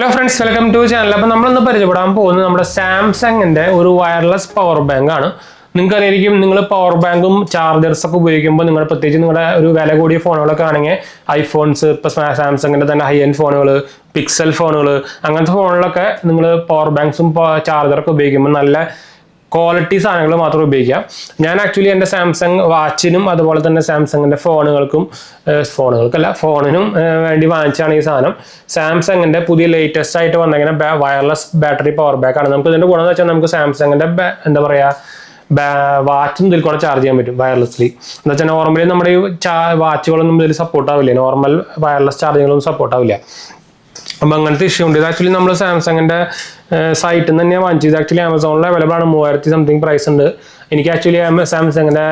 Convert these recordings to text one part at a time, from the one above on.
Hello friends, welcome to channel. അപ്പോൾ നമ്മൾ ഇന്ന് പരിചയപ്പെടാൻ പോകുന്നത് നമ്മുടെ സാംസങ്ങിന്റെ ഒരു വയർലെസ് പവർ ബാങ്ക് ആണ്. നിങ്ങൾക്കറിയായിരിക്കും നിങ്ങൾ പവർ ബാങ്കും ചാർജേഴ്സ് ഒക്കെ ഉപയോഗിക്കുമ്പോൾ നിങ്ങൾ പ്രത്യേകിച്ച് നിങ്ങളുടെ ഒരു വില കൂടിയ ഫോണുകളൊക്കെ ആണെങ്കിൽ ഐഫോൺസ് ഇപ്പോൾ സാംസങ്ങിന്റെ തന്നെ ഹൈ എൻഡ് ഫോണുകൾ, പിക്സൽ ഫോണുകൾ അങ്ങനത്തെ ഫോണുകളൊക്കെ നിങ്ങൾ പവർ ബാങ്ക്സും ചാർജറൊക്കെ ഉപയോഗിക്കുമ്പോൾ നല്ല ക്വാളിറ്റി സാധനങ്ങൾ മാത്രം ഉപയോഗിക്കാം. ഞാൻ ആക്ച്വലി എൻ്റെ സാംസങ് വാച്ചിനും അതുപോലെ തന്നെ സാംസങ്ങിൻ്റെ ഫോണിനും വേണ്ടി വാങ്ങിച്ചാണ് ഈ സാധനം. സാംസങ്ങിൻ്റെ പുതിയ ലേറ്റസ്റ്റ് ആയിട്ട് വന്നിങ്ങനെ വയർലെസ് ബാറ്ററി പവർ ബാങ്ക് ആണ്. നമുക്ക് ഇതിൻ്റെ ഗുണം എന്ന് വെച്ചാൽ നമുക്ക് സാംസങ്ങിൻ്റെ എന്താ പറയുക വാച്ചും ഇതിൽ കൂടെ ചാർജ് ചെയ്യാൻ പറ്റും വയർലെസ്ലി. എന്താ വെച്ചാൽ നോർമലി നമ്മുടെ ഈ വാച്ചുകളൊന്നും ഇതിൽ സപ്പോർട്ട് ആവില്ല, നോർമൽ വയർലെസ് ചാർജിങ്ങുകളൊന്നും സപ്പോർട്ട് ആവില്ല. അപ്പം അങ്ങനത്തെ ഇഷ്യൂ ഉണ്ട്. ഇത് ആക്ച്വലി നമ്മൾ സാംസങ്ങിൻ്റെ സൈറ്റിൽ നിന്ന് തന്നെയാണ് വാങ്ങിച്ചത്. ആക്ച്വലി ആമസോണിൽ അവൈലബിൾ ആണ്, 3000 സംതിങ് പ്രൈസ് ഉണ്ട്. എനിക്ക് ആക്ച്വലി സാംസങ്ങിൻ്റെ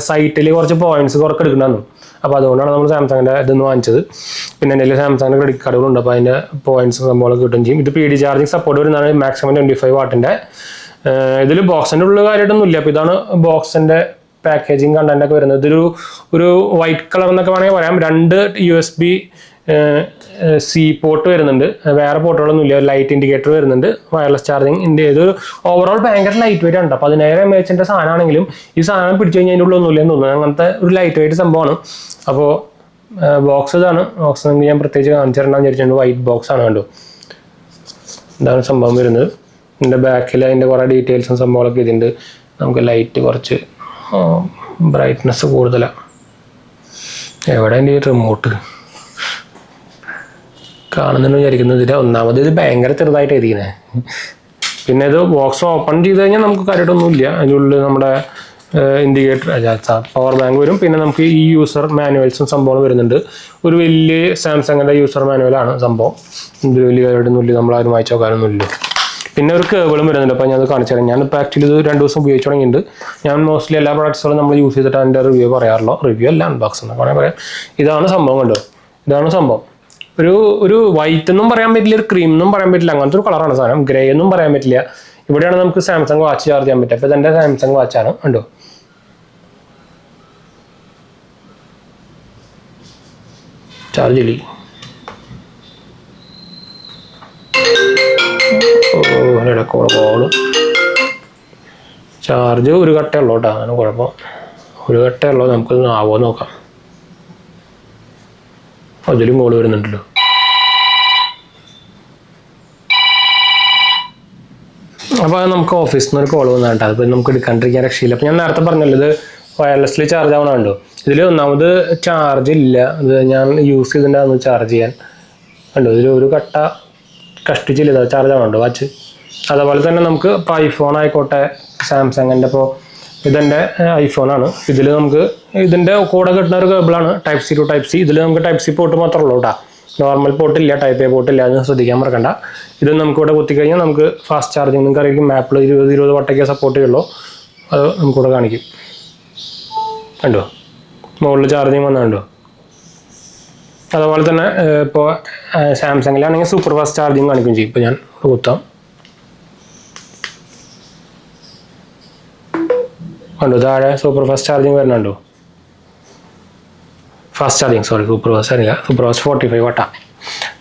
സൈറ്റിൽ കുറച്ച് പോയിന്റ്സ് കുറച്ച് എടുക്കണമെന്നു, അപ്പോൾ അതുകൊണ്ടാണ് നമ്മൾ സാംസങ്ങിൻ്റെ ഇതൊന്ന് വാങ്ങിച്ചത്. പിന്നെ എൻ്റെ സാംസങ്ങിൻ്റെ ക്രെഡിറ്റ് കാർഡുകളുണ്ട്, അപ്പോൾ അതിൻ്റെ പോയിന്റ്സ് സംഭവങ്ങളൊക്കെ കിട്ടുകയും ചെയ്യും. ഇത് PD ചാർജിങ് സപ്പോർട്ട് വരുന്നതാണ്, മാക്സിമം 25 വാട്ടിൻ്റെ. ഇതിൽ ബോക്സിൻ്റെ ഉള്ളിൽ കാര്യമായിട്ടൊന്നും ഇല്ല. അപ്പോൾ ഇതാണ് ബോക്സിൻ്റെ പാക്കേജിങ് കണ്ടന്റ് ഒക്കെ വരുന്നത്. ഒരു വൈറ്റ് കളർ എന്നൊക്കെ വേണമെങ്കിൽ പറയാം. 2 USB C പോർട്ട് വരുന്നുണ്ട്, വേറെ പോർട്ടുകളൊന്നും ഇല്ല. ലൈറ്റ് ഇൻഡിക്കേറ്റർ വരുന്നുണ്ട്, വയർലെസ് ചാർജിങ്. ഇത് ഓവറോൾ ഭയങ്കര ലൈറ്റ് വെയിറ്റ് ആണ്. 10,000 mAh സാധനമാണെങ്കിലും ഈ സാധനം പിടിച്ചു കഴിഞ്ഞാൽ അതിൻ്റെ ഉള്ളിൽ ഒന്നുമില്ലെന്ന് തോന്നുന്നു. അങ്ങനത്തെ ഒരു ലൈറ്റ് വെയിറ്റ് സംഭവമാണ്. അപ്പോൾ ബോക്സ് ഇതാണ്. ബോക്സ് നിങ്ങൾക്ക് ഞാൻ പ്രത്യേകിച്ച് കാണിച്ചിട്ടുണ്ടാകും വിചാരിച്ചിട്ടുണ്ട്. വൈറ്റ് ബോക്സ് ആണ്, കണ്ടു. ഇതാണ് സംഭവം വരുന്നത്. ഇതിൻ്റെ ബാക്കിൽ അതിൻ്റെ കുറേ ഡീറ്റെയിൽസും സംഭവങ്ങളൊക്കെ ഇതിൻ്റെ. നമുക്ക് ലൈറ്റ് കുറച്ച് ബ്രൈറ്റ്നെസ് കൂടുതലാണ്. എവിടെ എൻ്റെ റിമോട്ട് കാണുന്നുണ്ടെന്ന് വിചാരിക്കുന്നത്. ഇതിൻ്റെ ഒന്നാമത് ഇത് ഭയങ്കര ചെറുതായിട്ട് എഴുതിക്കുന്നത്. പിന്നെ ഇത് ബോക്സ് ഓപ്പൺ ചെയ്ത് കഴിഞ്ഞാൽ നമുക്ക് കാര്യമായിട്ടൊന്നുമില്ല. അതിനുള്ളിൽ നമ്മുടെ ഇൻഡിക്കേറ്റർ പവർ ബാങ്ക് വരും. പിന്നെ നമുക്ക് ഈ യൂസർ മാനുവൽസും സംഭവം വരുന്നുണ്ട്. ഒരു വലിയ സാംസങ്ങിൻ്റെ യൂസർ മാനുവലാണ് സംഭവം. ഇത് വലിയ കാര്യമായിട്ടൊന്നുമില്ല, നമ്മളാരും വായിച്ചു നോക്കാനൊന്നുമില്ല. പിന്നെ ഒരു കേബിളും വരുന്നുണ്ട്. അപ്പോൾ ഞാനത് കാണിച്ചു തരാം. ഞാനിപ്പോൾ ആക്ച്വലി ഇത് 2 ദിവസം ഉപയോഗിച്ച് തുടങ്ങിയിട്ടുണ്ട്. ഞാൻ മോസ്റ്റ്ലി എല്ലാ പ്രോഡക്ട്സുകളും നമ്മൾ യൂസ് ചെയ്തിട്ട് അതിൻ്റെ റിവ്യൂ പറയാറുള്ളൂ. റിവ്യൂ അല്ല, അൺബോക്സ് എന്നൊക്കെ വേണമെങ്കിൽ പറയാം. ഇതാണ് സംഭവം, കണ്ടോ. ഇതാണ് സംഭവം. ഒരു വൈറ്റ് എന്നും പറയാൻ പറ്റില്ല, ഒരു ക്രീം എന്നും പറയാൻ പറ്റില്ല, അങ്ങനത്തെ ഒരു കളറാണ് സാധനം. ഗ്രേ എന്നും പറയാൻ പറ്റില്ല. ഇവിടെയാണ് നമുക്ക് സാംസങ് വാച്ച് ചാർജ് ചെയ്യാൻ പറ്റുക. അപ്പോൾ ഇതെൻ്റെ സാംസങ് വാച്ചാണ്, കണ്ടോ. ചാർജ് ഇല്ല. കോള് ചാർജ് ഒരു കട്ടയുള്ളൂ കേട്ടോ, അങ്ങനെ കുഴപ്പം. ഒരു കട്ടയുള്ളൂ. നമുക്കത് ആവോ നോക്കാം. അതിലും കോള് വരുന്നുണ്ടല്ലോ. അപ്പോൾ അത് നമുക്ക് ഓഫീസിൽ നിന്ന് ഒരു കോള് വന്നിട്ട് അതിപ്പോൾ നമുക്ക് എടുക്കാണ്ടിരിക്കാൻ രക്ഷയില്ല. അപ്പോൾ ഞാൻ നേരത്തെ പറഞ്ഞല്ലോ, ഇത് വയർലെസ്ലി ചാർജ് ആവണുണ്ടോ. ഇതിൽ ഒന്നാമത് ചാർജ് ഇല്ല. ഇത് ഞാൻ യൂസ് ചെയ്തിട്ടുണ്ടായിരുന്നു ചാർജ് ചെയ്യാൻ, കണ്ടോ. ഇതിൽ ഒരു കട്ട കഷ്ടിച്ചില്ല, ചാർജ് ആവണുണ്ടോ വാച്ച്. അതുപോലെ തന്നെ നമുക്ക് ഇപ്പോൾ ഐഫോൺ ആയിക്കോട്ടെ, സാംസങ്ങിൻ്റെ ഇപ്പോൾ ഇതെൻ്റെ ഐഫോണാണ്. ഇതിൽ നമുക്ക് ഇതിൻ്റെ കൂടെ കിട്ടുന്ന ഒരു കേബിളാണ് Type-C to Type-C. ഇതിൽ നമുക്ക് Type-C പോർട്ട് മാത്രമേ ഉള്ളൂ കേട്ടോ, നോർമൽ പോർട്ടില്ല, Type-A പോർട്ടില്ല. അത് ശ്രദ്ധിക്കാൻ മറക്കണ്ട. ഇത് നമുക്കിവിടെ കുത്തിക്കഴിഞ്ഞാൽ നമുക്ക് ഫാസ്റ്റ് ചാർജിങ്, നിങ്ങൾക്ക് അറിയാം ആപ്പിൾ 20 വാട്ടൊക്കെ സപ്പോർട്ട് ചെയ്യുള്ളൂ. അത് നമുക്കിവിടെ കാണിക്കും, കണ്ടോ. മുകളിൽ ചാർജിങ് വന്നുണ്ടോ. അതുപോലെ തന്നെ ഇപ്പോൾ സാംസങ്ങിലാണെങ്കിൽ സൂപ്പർ ഫാസ്റ്റ് ചാർജിങ് കാണിക്കും ചെയ്യും. ഇപ്പോൾ ഞാൻ കുത്താം, കണ്ടോ. താഴെ സൂപ്പർ ഫാസ്റ്റ് ചാർജിങ് വരുന്നുണ്ടോ. ഫാസ്റ്റ് ചാർജിങ്, സൂപ്പർ ഫാസ്റ്റ് അറിയില്ല, സൂപ്പർ ഫാസ്റ്റ് 45 വാട്ടാണ്.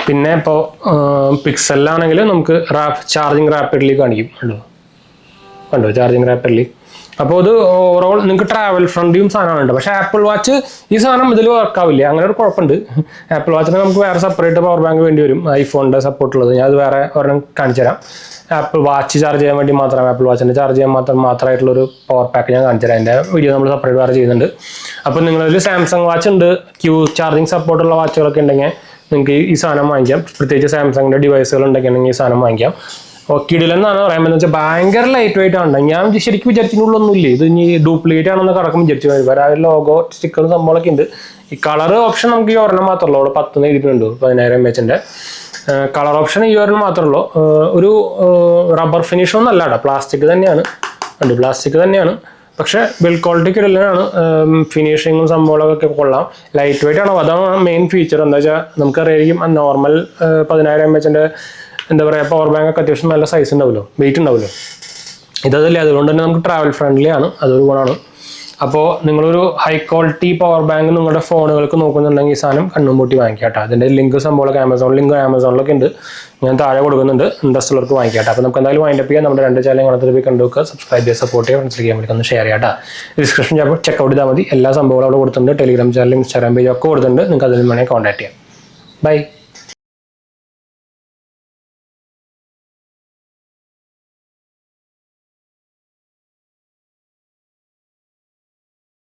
പിന്നെ ഇപ്പോൾ പിക്സലിലാണെങ്കിൽ നമുക്ക് ചാർജിങ് റാപ്പിഡ്ലി കാണിക്കും, കണ്ടോ ചാർജിങ് റാപ്പിഡ്ലി. അപ്പോൾ ഇത് ഓവറോൾ നിങ്ങൾക്ക് ട്രാവൽ ഫ്രണ്ട്ലിയും സാധനമാണ്. പക്ഷേ ആപ്പിൾ വാച്ച് ഈ സാധനം ഇതിൽ വർക്കാവില്ല, അങ്ങനെ ഒരു കുഴപ്പമുണ്ട്. ആപ്പിൾ വാച്ചിന് നമുക്ക് വേറെ സെപ്പറേറ്റ് പവർ ബാങ്ക് വേണ്ടി വരും, ഐഫോണിൻ്റെ സപ്പോർട്ടുള്ളത്. ഞാൻ അത് വേറെ ഒരെണ്ണം കാണിച്ചു തരാം. ആപ്പിൾ വാച്ച് ചാർജ് ചെയ്യാൻ വേണ്ടി മാത്രം, ആപ്പിൾ വാച്ചിൻ്റെ ചാർജ് ചെയ്യാൻ മാത്രമായിട്ടുള്ളൊരു പവർ പാക്ക് ഞാൻ കാണിച്ചു തരാം. അതിൻ്റെ വീഡിയോ നമ്മൾ സെപ്പറേറ്റ് വേറെ ചെയ്യുന്നുണ്ട്. അപ്പോൾ നിങ്ങളതിൽ സാംസങ് വാച്ച് ഉണ്ട്, ചാർജിങ് സപ്പോർട്ടുള്ള വാച്ചുകളൊക്കെ ഉണ്ടെങ്കിൽ നിങ്ങൾക്ക് ഈ സാധനം വാങ്ങിക്കാം. പ്രത്യേകിച്ച് സാംസങ്ങിൻ്റെ ഡിവൈസുകൾ ഉണ്ടെങ്കിൽ ഈ സാധനം വാങ്ങിക്കാം. കിടിലെന്നാണ് പറയാൻ പറ്റുന്നത്. വെച്ചാൽ ഭയങ്കര ലൈറ്റ് വെയിറ്റ് ആണ്. ഞാൻ ശരിക്കും വിചാരിച്ചിട്ടുള്ളൊന്നുമില്ല, ഇത് ഇനി ഡ്യൂപ്ലിക്കേറ്റ് ആണെന്ന് കടക്കും വിചാരിച്ചു. വേറെ ലോഗോ സ്റ്റിക്കർ സംഭവങ്ങളൊക്കെ ഉണ്ട്. ഈ കളർ ഓപ്ഷൻ നമുക്ക് ഈ ഒരെണ്ണം മാത്രമേ ഉള്ളൂ. 10 എഴുതിയിട്ടുണ്ട്, 10,000 mAh കളർ ഓപ്ഷൻ ഈ ഒരെണ്ണം മാത്രമേ ഉള്ളൂ. ഒരു റബ്ബർ ഫിനിഷ് ഒന്നും അല്ല കേട്ടോ, പ്ലാസ്റ്റിക് തന്നെയാണ്, ഉണ്ട് പ്ലാസ്റ്റിക് തന്നെയാണ്. പക്ഷേ ബിൽഡ് ക്വാളിറ്റി കിടലാണ്, ഫിനിഷിങ്ങും സംഭവങ്ങളൊക്കെ കൊള്ളാം. ലൈറ്റ് വെയിറ്റ് ആണ്, അതാണ് മെയിൻ ഫീച്ചർ. എന്താ വെച്ചാൽ നമുക്കറിയായിരിക്കും നോർമൽ 10,000 mAh എന്താ പറയുക പവർ ബാങ്ക് ഒക്കെ അത്യാവശ്യം നല്ല സൈസ് ഉണ്ടാവുമല്ലോ, വെയിറ്റ് ഉണ്ടാവുമല്ലോ. ഇതല്ലേ, അതുകൊണ്ട് തന്നെ നമുക്ക് ട്രാവൽ ഫ്രണ്ട്ലി ആണ്, അതൊരു ഗുണമാണ്. അപ്പോൾ നിങ്ങളൊരു ഹൈ ക്വാളിറ്റി പവർ ബാങ്ക് നിങ്ങളുടെ ഫോണുകൾക്ക് നോക്കുന്നുണ്ടെങ്കിൽ ഈ സാധനം കണ്ണും പൂട്ടി വാങ്ങിക്കാട്ടോ. അതിൻ്റെ ലിങ്ക് സംഭവമൊക്കെ ആമസോണിലൊക്കെ ഉണ്ട്, ഞാൻ താഴെ കൊടുക്കുന്നുണ്ട്, ഇൻട്രസ്റ്റ് ഉള്ളവർക്ക് വാങ്ങിക്കാട്ടോ. അപ്പോൾ നമുക്ക് എന്തായാലും വൈൻഡപ്പ് ചെയ്യാം. നമ്മുടെ 2 ചാനൽ കണ്ടു കണ്ടുവെക്കുക, സബ്സ്ക്രൈബ് ചെയ്യുക, സപ്പോർട്ട് ചെയ്യുക, ഫ്രണ്ട്സ് ചെയ്യാൻ വേണ്ടി ഒന്ന് ഷെയർ ചെയ്യാം കേട്ടോ. ഡിസ്ക്രിപ്ഷൻ ചെക്കൗട്ട് ചെയ്താൽ മതി, എല്ലാ സംഭവങ്ങളും അവിടെ കൊടുത്തിട്ടുണ്ട്. ടെലിഗ്രാം ചാനലും ഇൻസ്റ്റാഗ്രാം പേജും ഒക്കെ കൊടുത്തിട്ടുണ്ട്, നിങ്ങൾക്ക് അതിൽ വേണമെങ്കിൽ കോൺടാക്ട് ചെയ്യാം. ബൈ.